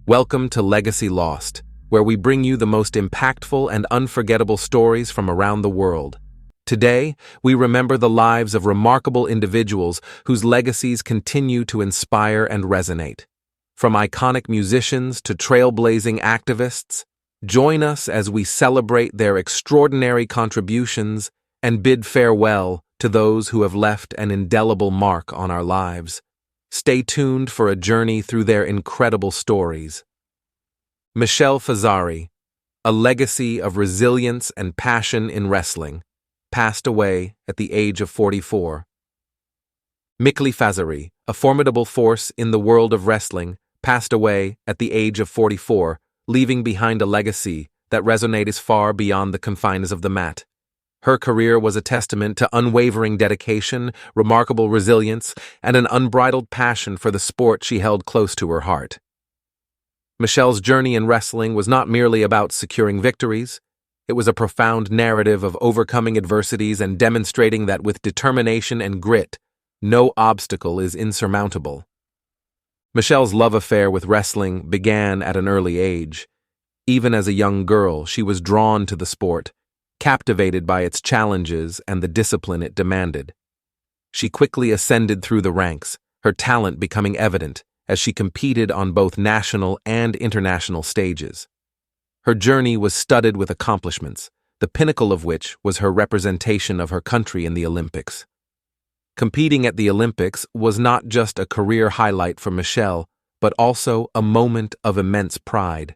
Welcome to Legacy Lost, where we bring you the most impactful and unforgettable stories from around the world. Today, we remember the lives of remarkable individuals whose legacies continue to inspire and resonate. From iconic musicians to trailblazing activists, join us as we celebrate their extraordinary contributions and bid farewell to those who have left an indelible mark on our lives. Stay tuned for a journey through their incredible stories. Michelle Fazzari, a legacy of resilience and passion in wrestling, passed away at the age of 44. Fazzari, a formidable force in the world of wrestling, passed away at the age of 44, leaving behind a legacy that resonates far beyond the confines of the mat. Her career was a testament to unwavering dedication, remarkable resilience, and an unbridled passion for the sport she held close to her heart. Michelle's journey in wrestling was not merely about securing victories. It was a profound narrative of overcoming adversities and demonstrating that with determination and grit, no obstacle is insurmountable. Michelle's love affair with wrestling began at an early age. Even as a young girl, she was drawn to the sport, captivated by its challenges and the discipline it demanded. She quickly ascended through the ranks, her talent becoming evident as she competed on both national and international stages. Her journey was studded with accomplishments, the pinnacle of which was her representation of her country in the Olympics. Competing at the Olympics was not just a career highlight for Michelle, but also a moment of immense pride.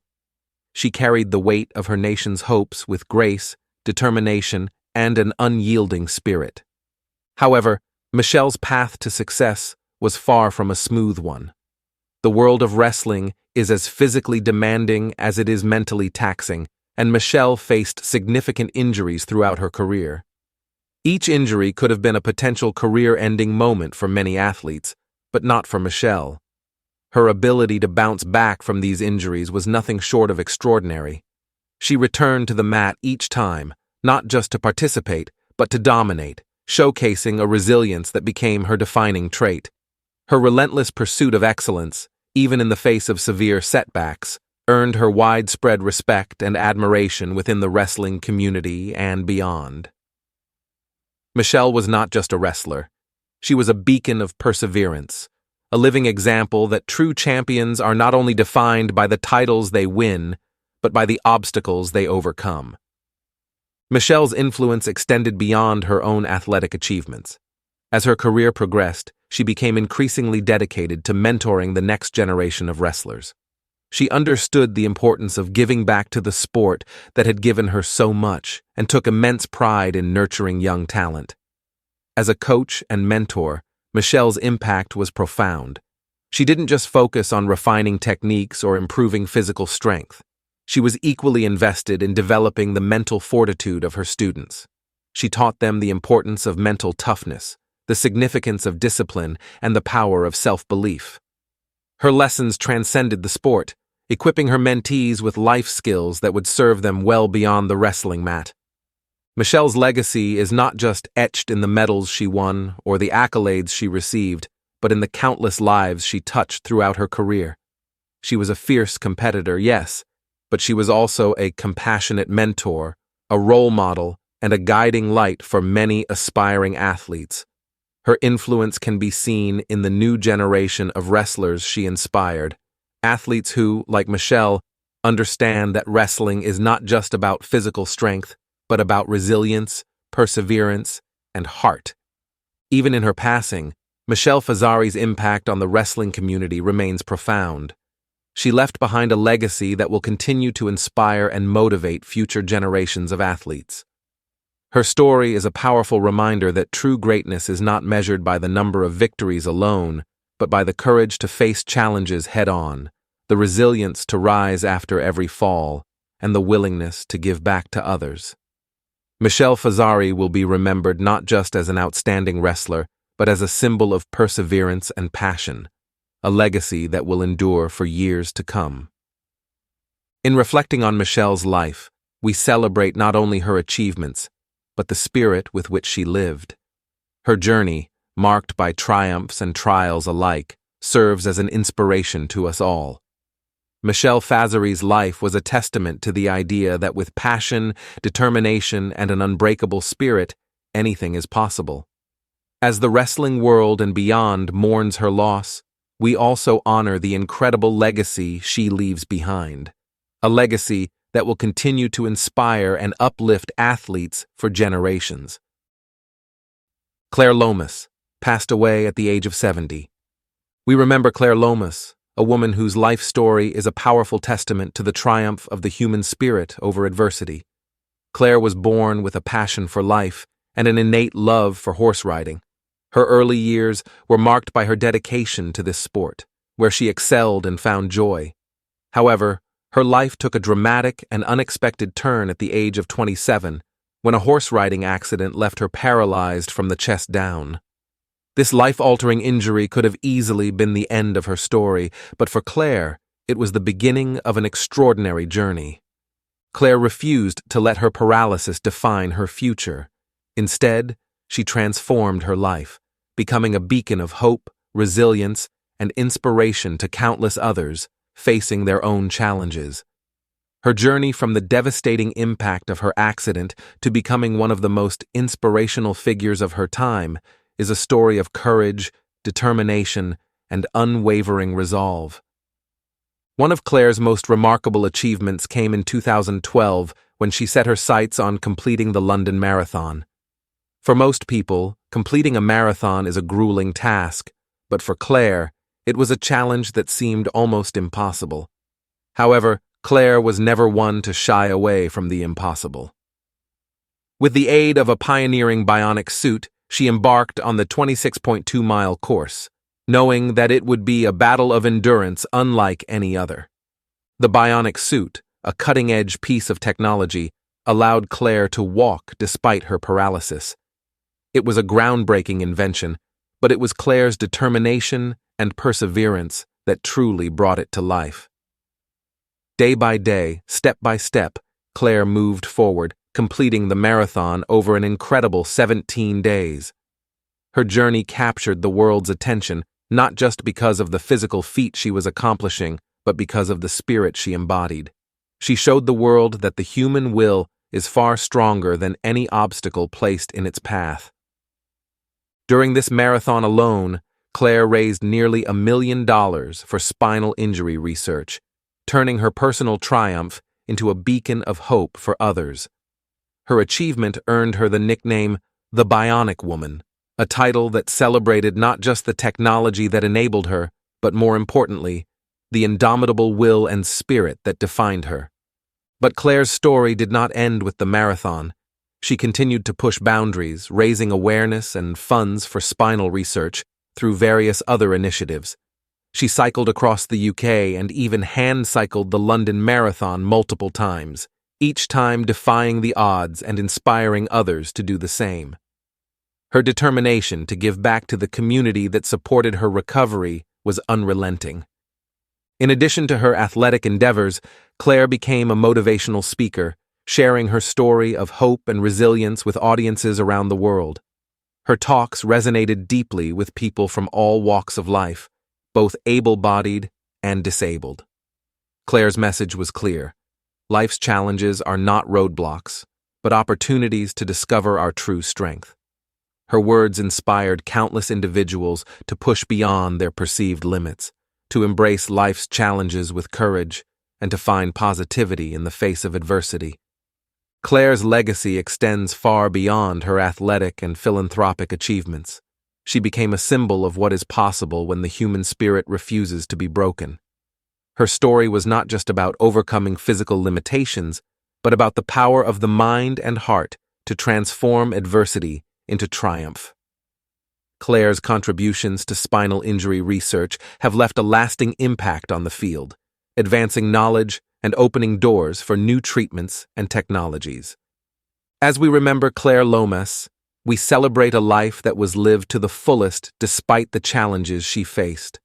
She carried the weight of her nation's hopes with grace, determination, and an unyielding spirit. However, Michelle's path to success was far from a smooth one. The world of wrestling is as physically demanding as it is mentally taxing, and Michelle faced significant injuries throughout her career. Each injury could have been a potential career-ending moment for many athletes, but not for Michelle. Her ability to bounce back from these injuries was nothing short of extraordinary. She returned to the mat each time, not just to participate, but to dominate, showcasing a resilience that became her defining trait. Her relentless pursuit of excellence, even in the face of severe setbacks, earned her widespread respect and admiration within the wrestling community and beyond. Michelle was not just a wrestler. She was a beacon of perseverance, a living example that true champions are not only defined by the titles they win, but by the obstacles they overcome. Michelle's influence extended beyond her own athletic achievements. As her career progressed, she became increasingly dedicated to mentoring the next generation of wrestlers. She understood the importance of giving back to the sport that had given her so much and took immense pride in nurturing young talent. As a coach and mentor, Michelle's impact was profound. She didn't just focus on refining techniques or improving physical strength. She was equally invested in developing the mental fortitude of her students. She taught them the importance of mental toughness, the significance of discipline, and the power of self-belief. Her lessons transcended the sport, equipping her mentees with life skills that would serve them well beyond the wrestling mat. Michelle's legacy is not just etched in the medals she won or the accolades she received, but in the countless lives she touched throughout her career. She was a fierce competitor, yes, but she was also a compassionate mentor, a role model, and a guiding light for many aspiring athletes. Her influence can be seen in the new generation of wrestlers she inspired, athletes who, like Michelle, understand that wrestling is not just about physical strength, but about resilience, perseverance, and heart. Even in her passing, Michelle Fazzari's impact on the wrestling community remains profound. She left behind a legacy that will continue to inspire and motivate future generations of athletes. Her story is a powerful reminder that true greatness is not measured by the number of victories alone, but by the courage to face challenges head-on, the resilience to rise after every fall, and the willingness to give back to others. Michelle Fazzari will be remembered not just as an outstanding wrestler, but as a symbol of perseverance and passion, a legacy that will endure for years to come. In reflecting on Michelle's life, we celebrate not only her achievements, but the spirit with which she lived. Her journey, marked by triumphs and trials alike, serves as an inspiration to us all. Michelle Fazzari's life was a testament to the idea that with passion, determination, and an unbreakable spirit, anything is possible. As the wrestling world and beyond mourns her loss, we also honor the incredible legacy she leaves behind. A legacy that will continue to inspire and uplift athletes for generations. Claire Lomas passed away at the age of 70. We remember Claire Lomas, a woman whose life story is a powerful testament to the triumph of the human spirit over adversity. Claire was born with a passion for life and an innate love for horse riding. Her early years were marked by her dedication to this sport, where she excelled and found joy. However, her life took a dramatic and unexpected turn at the age of 27, when a horse riding accident left her paralyzed from the chest down. This life-altering injury could have easily been the end of her story, but for Claire, it was the beginning of an extraordinary journey. Claire refused to let her paralysis define her future. Instead, she transformed her life, becoming a beacon of hope, resilience, and inspiration to countless others facing their own challenges. Her journey from the devastating impact of her accident to becoming one of the most inspirational figures of her time is a story of courage, determination, and unwavering resolve. One of Claire's most remarkable achievements came in 2012 when she set her sights on completing the London Marathon. For most people, completing a marathon is a grueling task, but for Claire, it was a challenge that seemed almost impossible. However, Claire was never one to shy away from the impossible. With the aid of a pioneering bionic suit, she embarked on the 26.2-mile course, knowing that it would be a battle of endurance unlike any other. The bionic suit, a cutting-edge piece of technology, allowed Claire to walk despite her paralysis. It was a groundbreaking invention, but it was Claire's determination and perseverance that truly brought it to life. Day by day, step by step, Claire moved forward, completing the marathon over an incredible 17 days. Her journey captured the world's attention, not just because of the physical feat she was accomplishing, but because of the spirit she embodied. She showed the world that the human will is far stronger than any obstacle placed in its path. During this marathon alone, Claire raised nearly $1 million for spinal injury research, turning her personal triumph into a beacon of hope for others. Her achievement earned her the nickname the Bionic Woman, a title that celebrated not just the technology that enabled her, but more importantly, the indomitable will and spirit that defined her. But Claire's story did not end with the marathon. She continued to push boundaries, raising awareness and funds for spinal research through various other initiatives. She cycled across the UK and even hand-cycled the London Marathon multiple times, each time defying the odds and inspiring others to do the same. Her determination to give back to the community that supported her recovery was unrelenting. In addition to her athletic endeavors, Claire became a motivational speaker, sharing her story of hope and resilience with audiences around the world. Her talks resonated deeply with people from all walks of life, both able-bodied and disabled. Claire's message was clear. Life's challenges are not roadblocks, but opportunities to discover our true strength. Her words inspired countless individuals to push beyond their perceived limits, to embrace life's challenges with courage, and to find positivity in the face of adversity. Claire's legacy extends far beyond her athletic and philanthropic achievements. She became a symbol of what is possible when the human spirit refuses to be broken. Her story was not just about overcoming physical limitations, but about the power of the mind and heart to transform adversity into triumph. Claire's contributions to spinal injury research have left a lasting impact on the field, advancing knowledge and opening doors for new treatments and technologies. As we remember Claire Lomas, we celebrate a life that was lived to the fullest despite the challenges she faced.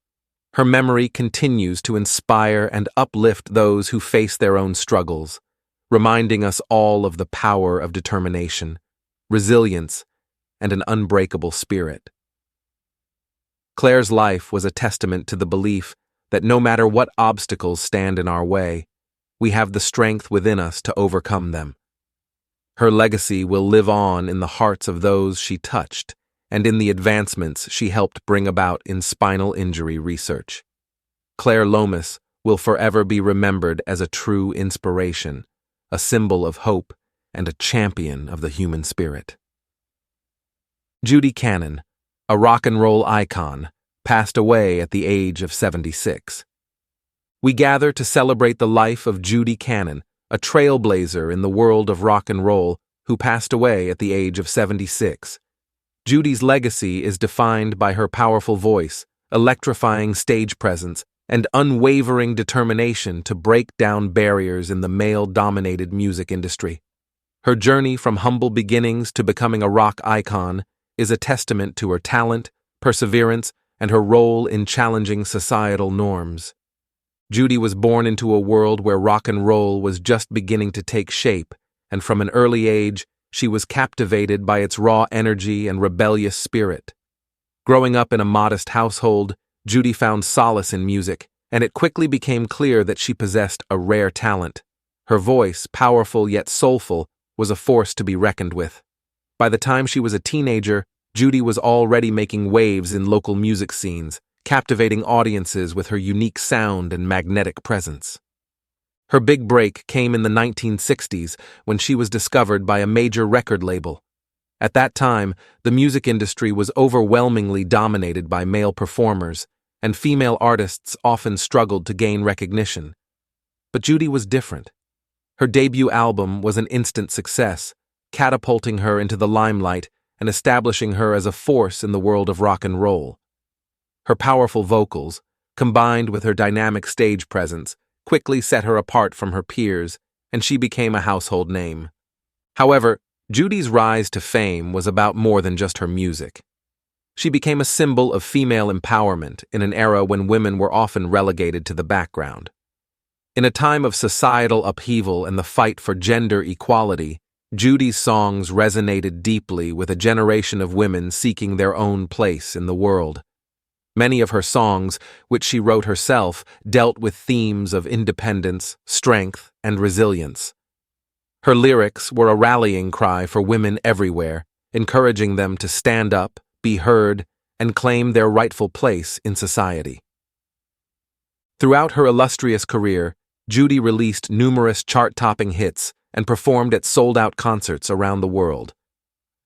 Her memory continues to inspire and uplift those who face their own struggles, reminding us all of the power of determination, resilience, and an unbreakable spirit. Claire's life was a testament to the belief that no matter what obstacles stand in our way, we have the strength within us to overcome them. Her legacy will live on in the hearts of those she touched and in the advancements she helped bring about in spinal injury research. Claire Lomas will forever be remembered as a true inspiration, a symbol of hope, and a champion of the human spirit. Judy Cannon, a rock and roll icon, passed away at the age of 76. We gather to celebrate the life of Judy Cannon, a trailblazer in the world of rock and roll who passed away at the age of 76. Judy's legacy is defined by her powerful voice, electrifying stage presence, and unwavering determination to break down barriers in the male-dominated music industry. Her journey from humble beginnings to becoming a rock icon is a testament to her talent, perseverance, and her role in challenging societal norms. Judy was born into a world where rock and roll was just beginning to take shape, and from an early age, she was captivated by its raw energy and rebellious spirit. Growing up in a modest household, Judy found solace in music, and it quickly became clear that she possessed a rare talent. Her voice, powerful yet soulful, was a force to be reckoned with. By the time she was a teenager, Judy was already making waves in local music scenes, captivating audiences with her unique sound and magnetic presence. Her big break came in the 1960s when she was discovered by a major record label. At that time, the music industry was overwhelmingly dominated by male performers, and female artists often struggled to gain recognition. But Judy was different. Her debut album was an instant success, catapulting her into the limelight and establishing her as a force in the world of rock and roll. Her powerful vocals, combined with her dynamic stage presence, quickly set her apart from her peers, and she became a household name. However, Judy's rise to fame was about more than just her music. She became a symbol of female empowerment in an era when women were often relegated to the background. In a time of societal upheaval and the fight for gender equality, Judy's songs resonated deeply with a generation of women seeking their own place in the world. Many of her songs, which she wrote herself, dealt with themes of independence, strength, and resilience. Her lyrics were a rallying cry for women everywhere, encouraging them to stand up, be heard, and claim their rightful place in society. Throughout her illustrious career, Judy released numerous chart-topping hits and performed at sold-out concerts around the world.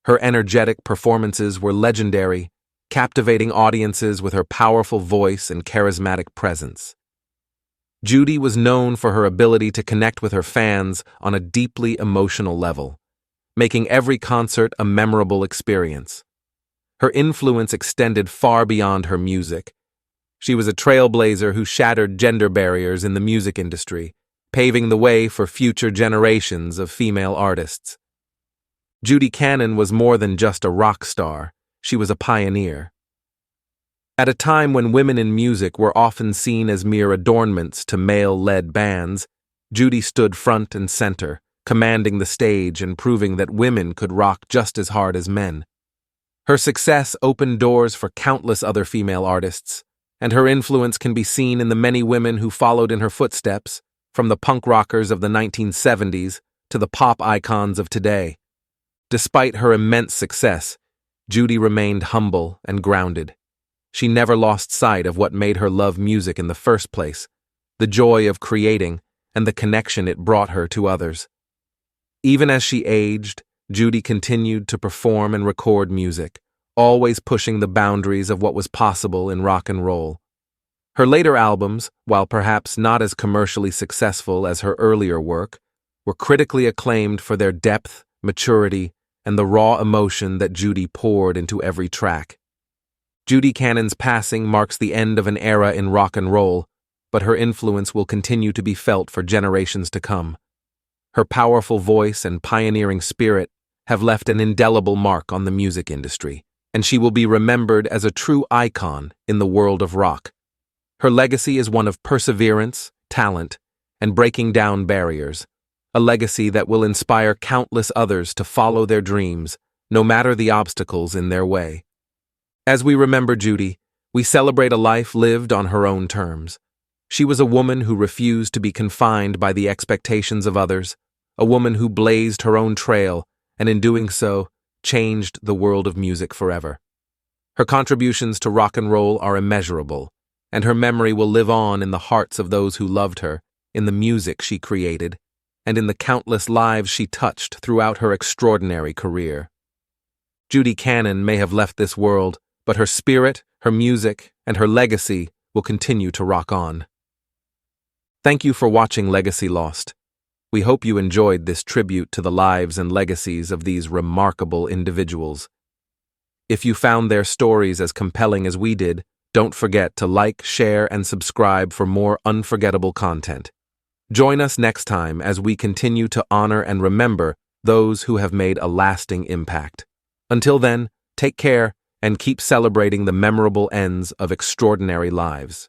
Her energetic performances were legendary, captivating audiences with her powerful voice and charismatic presence. Judy was known for her ability to connect with her fans on a deeply emotional level, making every concert a memorable experience. Her influence extended far beyond her music. She was a trailblazer who shattered gender barriers in the music industry, paving the way for future generations of female artists. Judy Cannon was more than just a rock star. She was a pioneer. At a time when women in music were often seen as mere adornments to male-led bands, Judy stood front and center, commanding the stage and proving that women could rock just as hard as men. Her success opened doors for countless other female artists, and her influence can be seen in the many women who followed in her footsteps, from the punk rockers of the 1970s to the pop icons of today. Despite her immense success, Judy remained humble and grounded. She never lost sight of what made her love music in the first place, the joy of creating and the connection it brought her to others. Even as she aged, Judy continued to perform and record music, always pushing the boundaries of what was possible in rock and roll. Her later albums, while perhaps not as commercially successful as her earlier work, were critically acclaimed for their depth, maturity, and the raw emotion that Judy poured into every track. Judy Cannon's passing marks the end of an era in rock and roll, but her influence will continue to be felt for generations to come. Her powerful voice and pioneering spirit have left an indelible mark on the music industry, and she will be remembered as a true icon in the world of rock. Her legacy is one of perseverance, talent, and breaking down barriers, a legacy that will inspire countless others to follow their dreams, no matter the obstacles in their way. As we remember Judy, we celebrate a life lived on her own terms, She was a woman who refused to be confined by the expectations of others, a woman who blazed her own trail, and in doing so, changed the world of music forever. Her contributions to rock and roll are immeasurable, and her memory will live on in the hearts of those who loved her, in the music she created, and in the countless lives she touched throughout her extraordinary career. Judy Cannon may have left this world, but her spirit, her music, and her legacy will continue to rock on. Thank you for watching Legacy Lost. We hope you enjoyed this tribute to the lives and legacies of these remarkable individuals. If you found their stories as compelling as we did, don't forget to like, share, and subscribe for more unforgettable content. Join us next time as we continue to honor and remember those who have made a lasting impact. Until then, take care and keep celebrating the memorable ends of extraordinary lives.